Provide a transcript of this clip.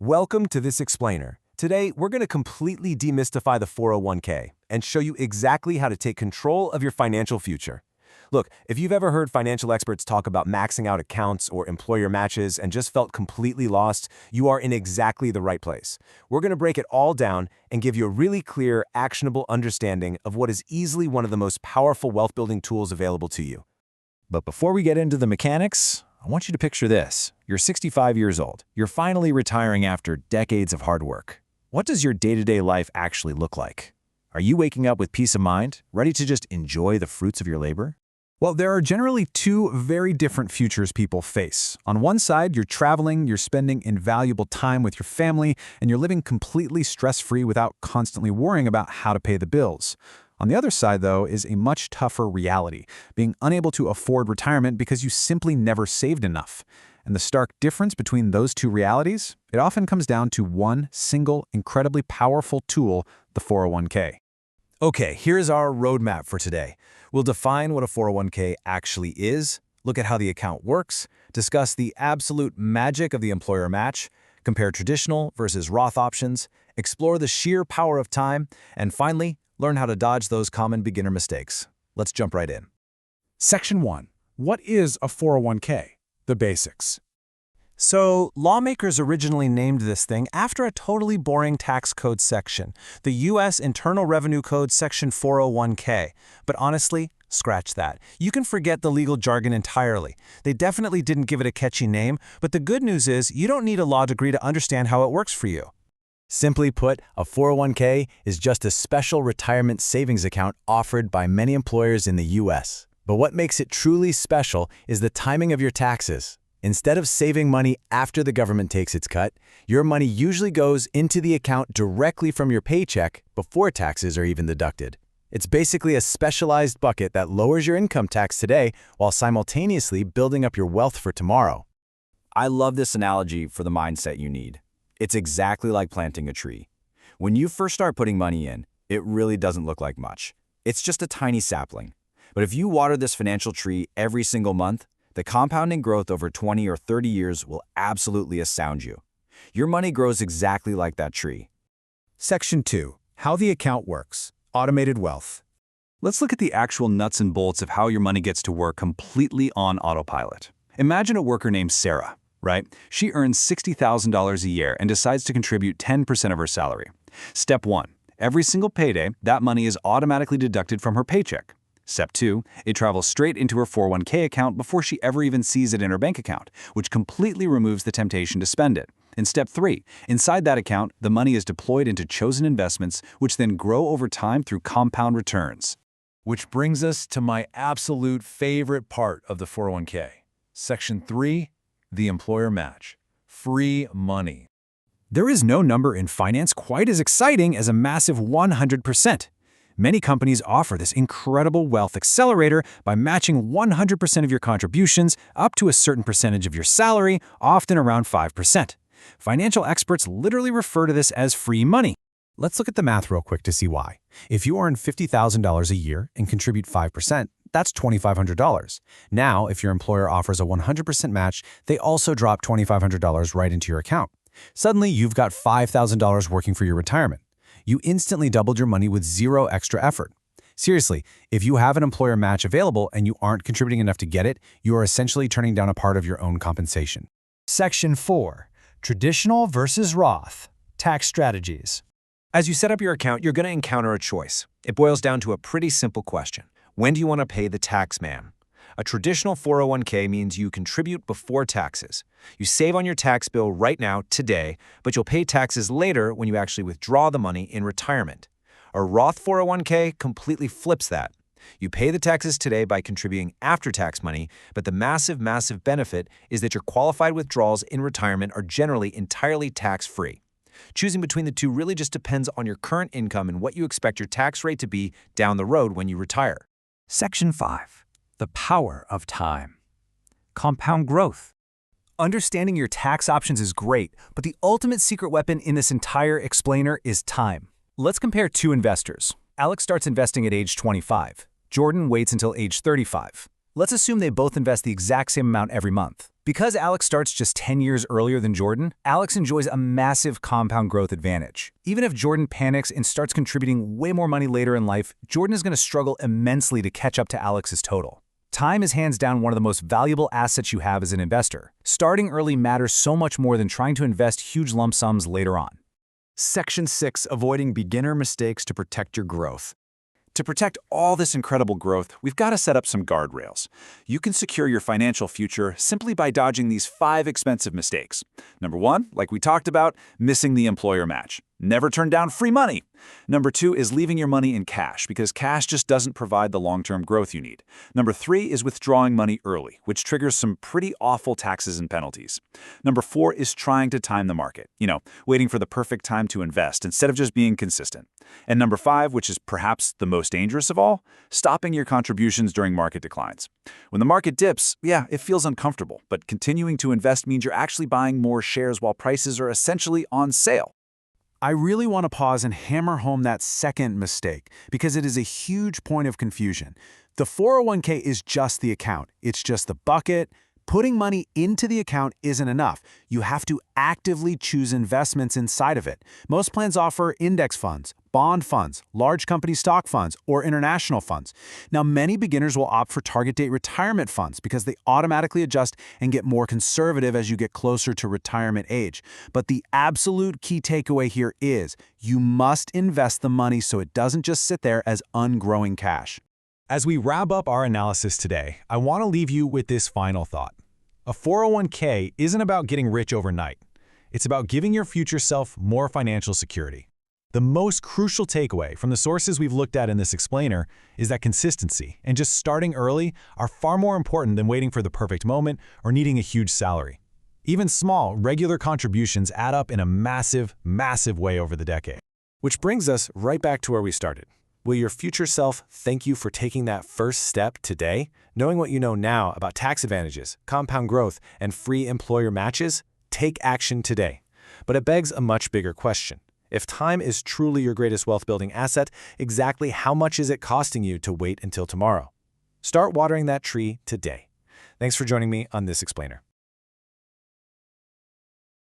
Welcome to this explainer. Today, we're going to completely demystify the 401k and show you exactly how to take control of your financial future. Look, if you've ever heard financial experts talk about maxing out accounts or employer matches and just felt completely lost, you are in exactly the right place. We're going to break it all down and give you a really clear, actionable understanding of what is easily one of the most powerful wealth-building tools available to you. But before we get into the mechanics, I want you to picture this. You're 65 years old. You're finally retiring after decades of hard work. What does your day-to-day life actually look like? Are you waking up with peace of mind, ready to just enjoy the fruits of your labor? Well, there are generally two very different futures people face. On one side, you're traveling, you're spending invaluable time with your family, and you're living completely stress-free without constantly worrying about how to pay the bills. On the other side, though, is a much tougher reality, being unable to afford retirement because you simply never saved enough. And the stark difference between those two realities, it often comes down to one single, incredibly powerful tool, the 401k. Okay, here's our roadmap for today. We'll define what a 401k actually is, look at how the account works, discuss the absolute magic of the employer match, compare traditional versus Roth options, explore the sheer power of time, and finally, learn how to dodge those common beginner mistakes. Let's jump right in. Section 1. What is a 401k? The basics. So, lawmakers originally named this thing after a totally boring tax code section, the U.S. Internal Revenue Code Section 401k. But honestly, scratch that. You can forget the legal jargon entirely. They definitely didn't give it a catchy name, but the good news is you don't need a law degree to understand how it works for you. Simply put, a 401k is just a special retirement savings account offered by many employers in the U.S. But what makes it truly special is the timing of your taxes. Instead of saving money after the government takes its cut, your money usually goes into the account directly from your paycheck before taxes are even deducted. It's basically a specialized bucket that lowers your income tax today while simultaneously building up your wealth for tomorrow. I love this analogy for the mindset you need. It's exactly like planting a tree. When you first start putting money in, it really doesn't look like much. It's just a tiny sapling. But if you water this financial tree every single month, the compounding growth over 20 or 30 years will absolutely astound you. Your money grows exactly like that tree. Section 2. How the account works. Automated wealth. Let's look at the actual nuts and bolts of how your money gets to work completely on autopilot. Imagine a worker named Sarah, right? She earns $60,000 a year and decides to contribute 10% of her salary. Step 1. Every single payday, that money is automatically deducted from her paycheck. Step 2. It travels straight into her 401k account before she ever even sees it in her bank account, which completely removes the temptation to spend it. In Step 3, inside that account, the money is deployed into chosen investments, which then grow over time through compound returns. Which brings us to my absolute favorite part of the 401k. Section 3. The employer match. Free money. There is no number in finance quite as exciting as a massive 100%. Many companies offer this incredible wealth accelerator by matching 100% of your contributions up to a certain percentage of your salary, often around 5%. Financial experts literally refer to this as free money. Let's look at the math real quick to see why. If you earn $50,000 a year and contribute 5%, that's $2,500. Now, if your employer offers a 100% match, they also drop $2,500 right into your account. Suddenly, you've got $5,000 working for your retirement. You instantly doubled your money with zero extra effort. Seriously, if you have an employer match available and you aren't contributing enough to get it, you are essentially turning down a part of your own compensation. Section 4. Traditional versus Roth. Tax strategies. As you set up your account, you're going to encounter a choice. It boils down to a pretty simple question. When do you want to pay the tax man? A traditional 401k means you contribute before taxes. You save on your tax bill right now, today, but you'll pay taxes later when you actually withdraw the money in retirement. A Roth 401k completely flips that. You pay the taxes today by contributing after-tax money, but the massive benefit is that your qualified withdrawals in retirement are generally entirely tax-free. Choosing between the two really just depends on your current income and what you expect your tax rate to be down the road when you retire. Section 5. The power of time. Compound growth. Understanding your tax options is great, but the ultimate secret weapon in this entire explainer is time. Let's compare two investors. Alex starts investing at age 25. Jordan waits until age 35. Let's assume they both invest the exact same amount every month. Because Alex starts just 10 years earlier than Jordan, Alex enjoys a massive compound growth advantage. Even if Jordan panics and starts contributing way more money later in life, Jordan is going to struggle immensely to catch up to Alex's total. Time is hands down one of the most valuable assets you have as an investor. Starting early matters so much more than trying to invest huge lump sums later on. Section 6. Avoiding beginner mistakes to protect your growth. To protect all this incredible growth, we've got to set up some guardrails. You can secure your financial future simply by dodging these 5 expensive mistakes. Number 1, like we talked about, missing the employer match. Never turn down free money. Number 2 is leaving your money in cash, because cash just doesn't provide the long-term growth you need. Number 3 is withdrawing money early, which triggers some pretty awful taxes and penalties. Number 4 is trying to time the market, waiting for the perfect time to invest instead of just being consistent. And number 5, which is perhaps the most dangerous of all, stopping your contributions during market declines. When the market dips, it feels uncomfortable, but continuing to invest means you're actually buying more shares while prices are essentially on sale. I really want to pause and hammer home that second mistake, because it is a huge point of confusion. The 401k is just the account. It's just the bucket. Putting money into the account isn't enough. You have to actively choose investments inside of it. Most plans offer index funds, bond funds, large company stock funds, or international funds. Now, many beginners will opt for target date retirement funds because they automatically adjust and get more conservative as you get closer to retirement age. But the absolute key takeaway here is you must invest the money so it doesn't just sit there as ungrowing cash. As we wrap up our analysis today, I want to leave you with this final thought. A 401k isn't about getting rich overnight. It's about giving your future self more financial security. The most crucial takeaway from the sources we've looked at in this explainer is that consistency and just starting early are far more important than waiting for the perfect moment or needing a huge salary. Even small, regular contributions add up in a massive, massive way over the decade. Which brings us right back to where we started. Will your future self thank you for taking that first step today? Knowing what you know now about tax advantages, compound growth, and free employer matches, take action today. But it begs a much bigger question. If time is truly your greatest wealth-building asset, exactly how much is it costing you to wait until tomorrow? Start watering that tree today. Thanks for joining me on this explainer.